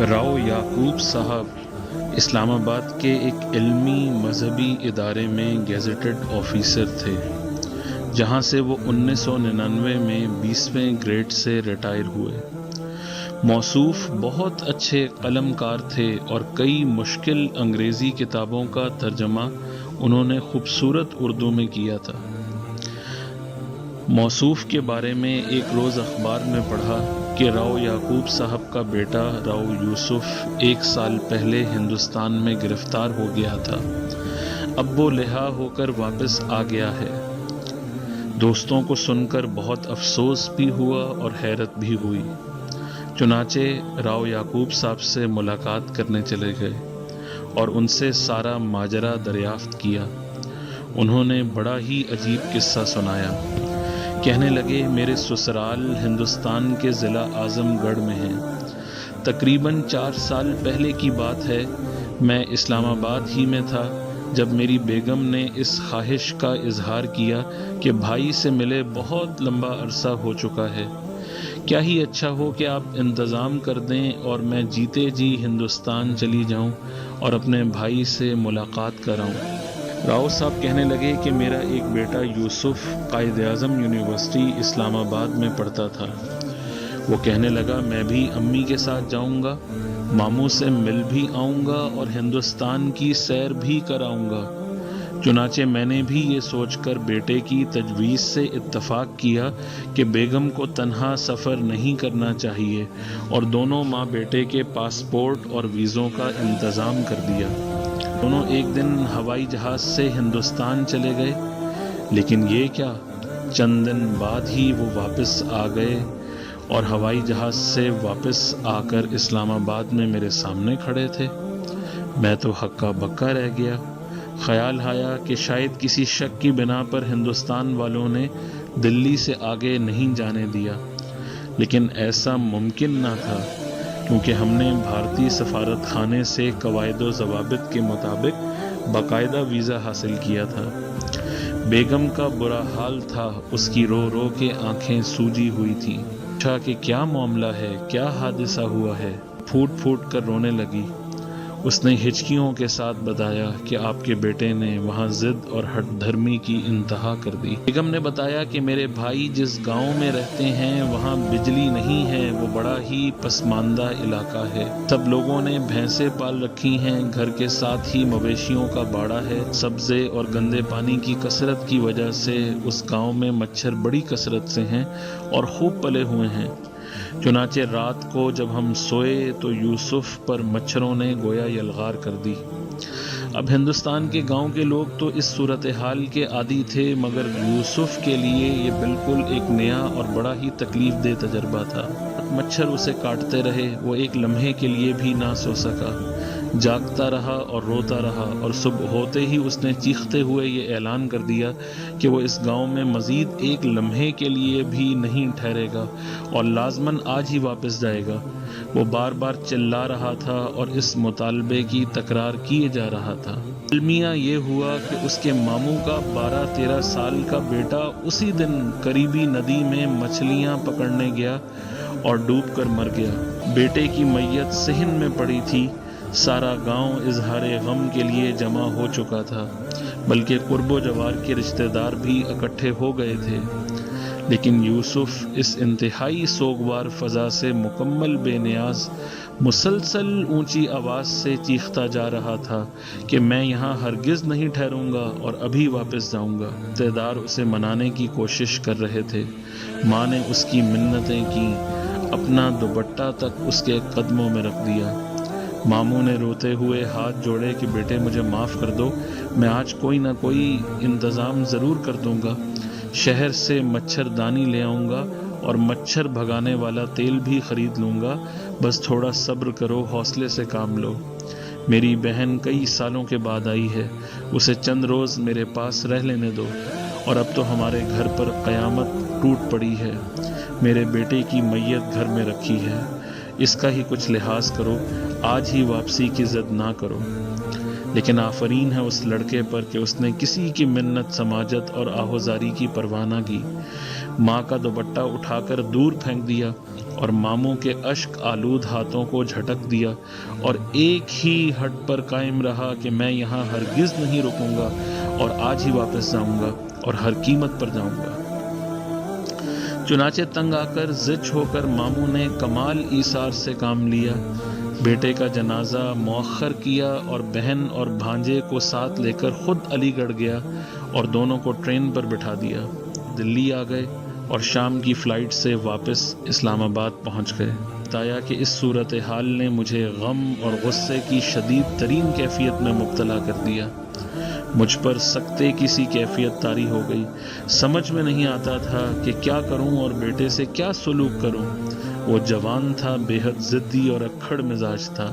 راؤ یعقوب صاحب اسلام آباد کے ایک علمی مذہبی ادارے میں گیزٹڈ آفیسر تھے، جہاں سے وہ 1999 میں 20ویں گریڈ سے ریٹائر ہوئے۔ موصوف بہت اچھے قلم کار تھے اور کئی مشکل انگریزی کتابوں کا ترجمہ انہوں نے خوبصورت اردو میں کیا تھا۔ موصوف کے بارے میں ایک روز اخبار میں پڑھا کہ راؤ یعقوب صاحب کا بیٹا راؤ یوسف 1 سال پہلے ہندوستان میں گرفتار ہو گیا تھا، اب وہ رہا ہو کر واپس آ گیا ہے۔ دوستوں کو سن کر بہت افسوس بھی ہوا اور حیرت بھی ہوئی، چنانچہ راؤ یعقوب صاحب سے ملاقات کرنے چلے گئے اور ان سے سارا ماجرا دریافت کیا۔ انہوں نے بڑا ہی عجیب قصہ سنایا۔ کہنے لگے، میرے سسرال ہندوستان کے ضلع اعظم گڑھ میں ہیں۔ تقریباً 4 سال پہلے کی بات ہے، میں اسلام آباد ہی میں تھا جب میری بیگم نے اس خواہش کا اظہار کیا کہ بھائی سے ملے بہت لمبا عرصہ ہو چکا ہے، کیا ہی اچھا ہو کہ آپ انتظام کر دیں اور میں جیتے جی ہندوستان چلی جاؤں اور اپنے بھائی سے ملاقات کراؤں۔ راؤ صاحب کہنے لگے کہ میرا ایک بیٹا یوسف قائد اعظم یونیورسٹی اسلام آباد میں پڑھتا تھا۔ وہ کہنے لگا، میں بھی امی کے ساتھ جاؤں گا، ماموں سے مل بھی آؤں گا اور ہندوستان کی سیر بھی کراؤں گا۔ چنانچہ میں نے بھی یہ سوچ کر بیٹے کی تجویز سے اتفاق کیا کہ بیگم کو تنہا سفر نہیں کرنا چاہیے اور دونوں ماں بیٹے کے پاسپورٹ اور ویزوں کا انتظام کر دیا۔ دونوں ایک دن ہوائی جہاز سے ہندوستان چلے گئے، لیکن یہ کیا، چند دن بعد ہی وہ واپس آ گئے اور ہوائی جہاز سے واپس آ کر اسلام آباد میں میرے سامنے کھڑے تھے۔ میں تو ہکا بکا رہ گیا۔ خیال آیا کہ شاید کسی شک کی بنا پر ہندوستان والوں نے دلی سے آگے نہیں جانے دیا، لیکن ایسا ممکن نہ تھا کیونکہ ہم نے بھارتی سفارت خانے سے قواعد و ضوابط کے مطابق باقاعدہ ویزا حاصل کیا تھا۔ بیگم کا برا حال تھا، اس کی رو رو کے آنکھیں سوجی ہوئی تھیں۔ پوچھا کہ کیا معاملہ ہے، کیا حادثہ ہوا ہے؟ پھوٹ پھوٹ کر رونے لگی۔ اس نے ہچکیوں کے ساتھ بتایا کہ آپ کے بیٹے نے وہاں ضد اور ہٹ دھرمی کی انتہا کر دی۔ بیگم نے بتایا کہ میرے بھائی جس گاؤں میں رہتے ہیں وہاں بجلی نہیں ہے، وہ بڑا ہی پسماندہ علاقہ ہے۔ سب لوگوں نے بھینسیں پال رکھی ہیں، گھر کے ساتھ ہی مویشیوں کا باڑا ہے۔ سبزے اور گندے پانی کی کثرت کی وجہ سے اس گاؤں میں مچھر بڑی کثرت سے ہیں اور خوب پلے ہوئے ہیں۔ چنانچہ رات کو جب ہم سوئے تو یوسف پر مچھروں نے گویا یلغار کر دی۔ اب ہندوستان کے گاؤں کے لوگ تو اس صورتحال کے عادی تھے، مگر یوسف کے لیے یہ بالکل ایک نیا اور بڑا ہی تکلیف دہ تجربہ تھا۔ مچھر اسے کاٹتے رہے، وہ ایک لمحے کے لیے بھی نہ سو سکا، جاگتا رہا اور روتا رہا، اور صبح ہوتے ہی اس نے چیختے ہوئے یہ اعلان کر دیا کہ وہ اس گاؤں میں مزید ایک لمحے کے لیے بھی نہیں ٹھہرے گا اور لازماً آج ہی واپس جائے گا۔ وہ بار بار چلا رہا تھا اور اس مطالبے کی تکرار کیے جا رہا تھا۔ المیہ یہ ہوا کہ اس کے ماموں کا 12-13 سال کا بیٹا اسی دن قریبی ندی میں مچھلیاں پکڑنے گیا اور ڈوب کر مر گیا۔ بیٹے کی میت صحن میں پڑی تھی۔ سارا گاؤں اظہار غم کے لیے جمع ہو چکا تھا، بلکہ قرب و جوار کے رشتہ دار بھی اکٹھے ہو گئے تھے، لیکن یوسف اس انتہائی سوگوار فضا سے مکمل بے نیاز مسلسل اونچی آواز سے چیختا جا رہا تھا کہ میں یہاں ہرگز نہیں ٹھہروں گا اور ابھی واپس جاؤں گا۔ رشتہ دار اسے منانے کی کوشش کر رہے تھے، ماں نے اس کی منتیں کی، اپنا دوپٹہ تک اس کے قدموں میں رکھ دیا۔ ماموں نے روتے ہوئے ہاتھ جوڑے کہ بیٹے مجھے معاف کر دو، میں آج کوئی نہ کوئی انتظام ضرور کر دوں گا، شہر سے مچھر دانی لے آؤں گا اور مچھر بھگانے والا تیل بھی خرید لوں گا، بس تھوڑا صبر کرو، حوصلے سے کام لو۔ میری بہن کئی سالوں کے بعد آئی ہے، اسے چند روز میرے پاس رہ لینے دو، اور اب تو ہمارے گھر پر قیامت ٹوٹ پڑی ہے۔ میرے بیٹے کی میت گھر میں رکھی ہے، اس کا ہی کچھ لحاظ کرو، آج ہی واپسی کی ضد نہ کرو۔ لیکن آفرین ہے اس لڑکے پر کہ اس نے کسی کی منت سماجت اور آہوزاری کی پرواہ نہ کی۔ ماں کا دوپٹہ اٹھا کر دور پھینک دیا اور ماموں کے اشک آلود ہاتھوں کو جھٹک دیا اور ایک ہی ہٹ پر قائم رہا کہ میں یہاں ہرگز نہیں رکوں گا اور آج ہی واپس جاؤں گا اور ہر قیمت پر جاؤں گا۔ چنانچہ تنگ آ کر زچ ہو کر ماموں نے کمال ایثار سے کام لیا، بیٹے کا جنازہ مؤخر کیا اور بہن اور بھانجے کو ساتھ لے کر خود علی گڑھ گیا اور دونوں کو ٹرین پر بٹھا دیا۔ دلی آ گئے اور شام کی فلائٹ سے واپس اسلام آباد پہنچ گئے۔ بتایا کہ اس صورتحال نے مجھے غم اور غصے کی شدید ترین کیفیت میں مبتلا کر دیا۔ مجھ پر سکتے کی سی کیفیت طاری ہو گئی۔ سمجھ میں نہیں آتا تھا کہ کیا کروں اور بیٹے سے کیا سلوک کروں۔ وہ جوان تھا، بے حد ضدی اور اکھڑ مزاج تھا۔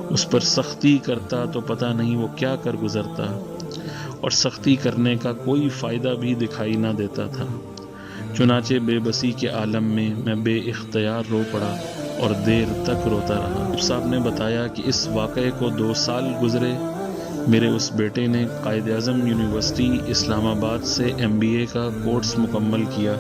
اس پر سختی کرتا تو پتہ نہیں وہ کیا کر گزرتا، اور سختی کرنے کا کوئی فائدہ بھی دکھائی نہ دیتا تھا۔ چنانچہ بے بسی کے عالم میں بے اختیار رو پڑا اور دیر تک روتا رہا۔ صاحب نے بتایا کہ اس واقعے کو 2 سال گزرے، میرے اس بیٹے نے قائد اعظم یونیورسٹی اسلام آباد سے MBA کا کورس مکمل کیا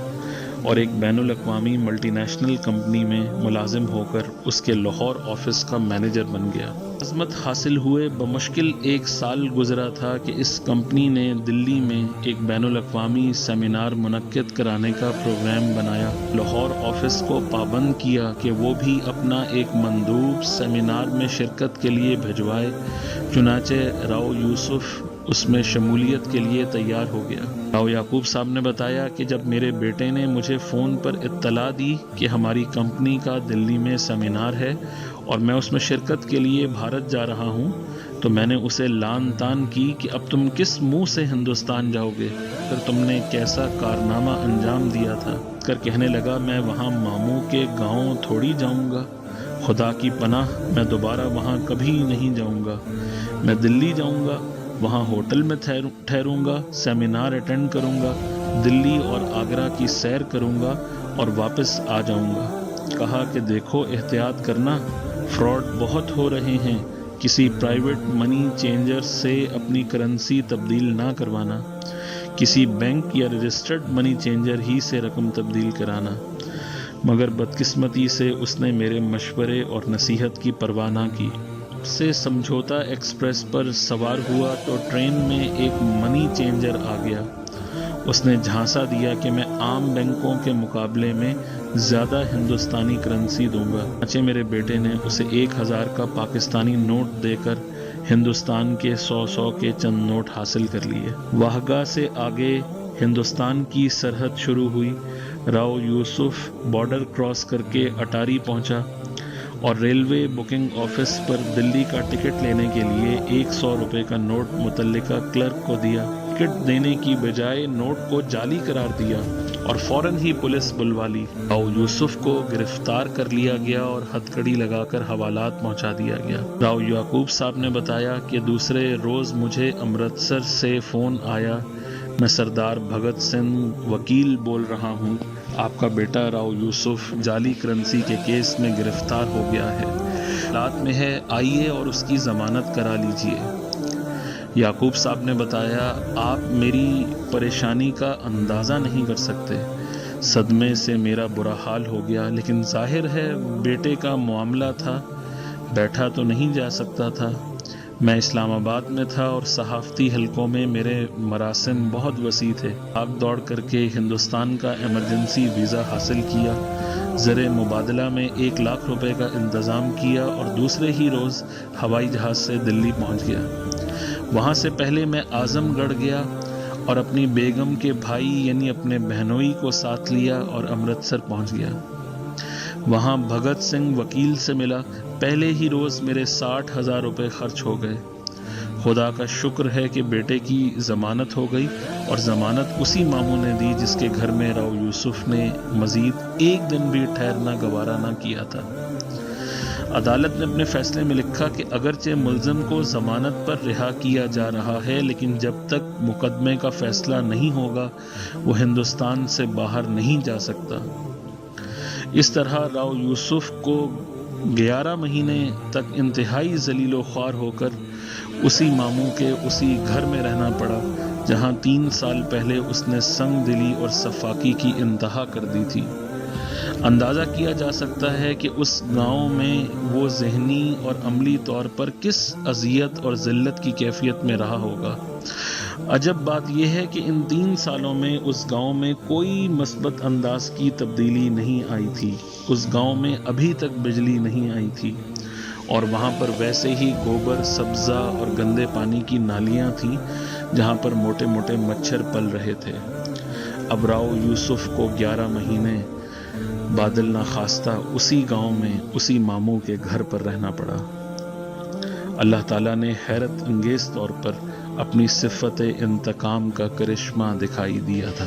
اور ایک بین الاقوامی ملٹی نیشنل کمپنی میں ملازم ہو کر اس کے لاہور آفس کا مینیجر بن گیا۔ عظمت حاصل ہوئے بمشکل 1 سال گزرا تھا کہ اس کمپنی نے دلی میں ایک بین الاقوامی سیمینار منعقد کرانے کا پروگرام بنایا۔ لاہور آفس کو پابند کیا کہ وہ بھی اپنا ایک مندوب سیمینار میں شرکت کے لیے بھجوائے۔ چنانچہ راؤ یوسف اس میں شمولیت کے لیے تیار ہو گیا۔ راؤ یعقوب صاحب نے بتایا کہ جب میرے بیٹے نے مجھے فون پر اطلاع دی کہ ہماری کمپنی کا دلی میں سیمینار ہے اور میں اس میں شرکت کے لیے بھارت جا رہا ہوں، تو میں نے اسے لان تان کی کہ اب تم کس منہ سے ہندوستان جاؤ گے، پھر تم نے کیسا کارنامہ انجام دیا تھا۔ کر کہنے لگا میں وہاں ماموں کے گاؤں تھوڑی جاؤں گا، خدا کی پناہ میں دوبارہ وہاں کبھی نہیں جاؤں گا۔ میں دلی جاؤں گا، وہاں ہوٹل میں ٹھہروں گا، سیمینار اٹینڈ کروں گا، دلی اور آگرہ کی سیر کروں گا اور واپس آ جاؤں گا۔ کہا کہ دیکھو احتیاط کرنا، فراڈ بہت ہو رہے ہیں، کسی پرائیویٹ منی چینجر سے اپنی کرنسی تبدیل نہ کروانا، کسی بینک یا رجسٹرڈ منی چینجر ہی سے رقم تبدیل کرانا۔ مگر بدقسمتی سے اس نے میرے مشورے اور نصیحت کی پرواہ نہ کی۔ سے سمجھوتا ایکسپریس پر سوار ہوا تو ٹرین میں ایک منی چینجر آ گیا۔ اس نے جھانسا دیا کہ میں عام بینکوں کے مقابلے میں زیادہ ہندوستانی کرنسی دوں گا۔ چنانچہ میرے بیٹے نے اسے 1000 کا پاکستانی نوٹ دے کر ہندوستان کے 100 کے چند نوٹ حاصل کر لیے۔ واہگہ سے آگے ہندوستان کی سرحد شروع ہوئی۔ راؤ یوسف بارڈر کراس کر کے اٹاری پہنچا اور ریلوے بکنگ آفس پر دلی کا ٹکٹ لینے کے لیے 100 روپے کا نوٹ متعلقہ کلرک کو دیا۔ ٹکٹ دینے کی بجائے نوٹ کو جعلی قرار دیا اور فوراً ہی پولیس بلوا لی۔ راؤ یوسف کو گرفتار کر لیا گیا اور ہتھکڑی لگا کر حوالات پہنچا دیا گیا۔ راؤ یعقوب صاحب نے بتایا کہ دوسرے روز مجھے امرتسر سے فون آیا، میں سردار بھگت سنگھ وکیل بول رہا ہوں، آپ کا بیٹا راؤ یوسف جعلی کرنسی کے کیس میں گرفتار ہو گیا ہے، حالات میں ہے، آئیے اور اس کی ضمانت کرا لیجئے۔ یعقوب صاحب نے بتایا آپ میری پریشانی کا اندازہ نہیں کر سکتے، صدمے سے میرا برا حال ہو گیا، لیکن ظاہر ہے بیٹے کا معاملہ تھا، بیٹھا تو نہیں جا سکتا تھا۔ میں اسلام آباد میں تھا اور صحافتی حلقوں میں میرے مراسم بہت وسیع تھے۔ بھاگ دوڑ کر کے ہندوستان کا ایمرجنسی ویزا حاصل کیا، زر مبادلہ میں 1 لاکھ روپے کا انتظام کیا اور دوسرے ہی روز ہوائی جہاز سے دلی پہنچ گیا۔ وہاں سے پہلے میں اعظم گڑھ گیا اور اپنی بیگم کے بھائی یعنی اپنے بہنوئی کو ساتھ لیا اور امرتسر پہنچ گیا۔ وہاں بھگت سنگھ وکیل سے ملا۔ پہلے ہی روز میرے 60,000 روپے خرچ ہو گئے۔ خدا کا شکر ہے کہ بیٹے کی ضمانت ہو گئی، اور ضمانت اسی ماموں نے دی جس کے گھر میں راؤ یوسف نے مزید 1 دن بھی ٹھہرنا گوارا نہ کیا تھا۔ عدالت نے اپنے فیصلے میں لکھا کہ اگرچہ ملزم کو ضمانت پر رہا کیا جا رہا ہے، لیکن جب تک مقدمے کا فیصلہ نہیں ہوگا وہ ہندوستان سے باہر نہیں جا سکتا۔ اس طرح راؤ یوسف کو 11 مہینے تک انتہائی ذلیل و خوار ہو کر اسی ماموں کے اسی گھر میں رہنا پڑا جہاں 3 سال پہلے اس نے سنگ دلی اور سفاکی کی انتہا کر دی تھی۔ اندازہ کیا جا سکتا ہے کہ اس گاؤں میں وہ ذہنی اور عملی طور پر کس اذیت اور ذلت کی کیفیت میں رہا ہوگا۔ عجب بات یہ ہے کہ ان 3 سالوں میں اس گاؤں میں کوئی مثبت انداز کی تبدیلی نہیں آئی تھی۔ اس گاؤں میں ابھی تک بجلی نہیں آئی تھی اور وہاں پر ویسے ہی گوبر، سبزہ اور گندے پانی کی نالیاں تھیں جہاں پر موٹے موٹے مچھر پل رہے تھے۔ اب راؤ یوسف کو 11 مہینے بادل ناخواستہ اسی گاؤں میں اسی ماموں کے گھر پر رہنا پڑا۔ اللہ تعالیٰ نے حیرت انگیز طور پر اپنی صفت انتقام کا کرشمہ دکھائی دیا تھا۔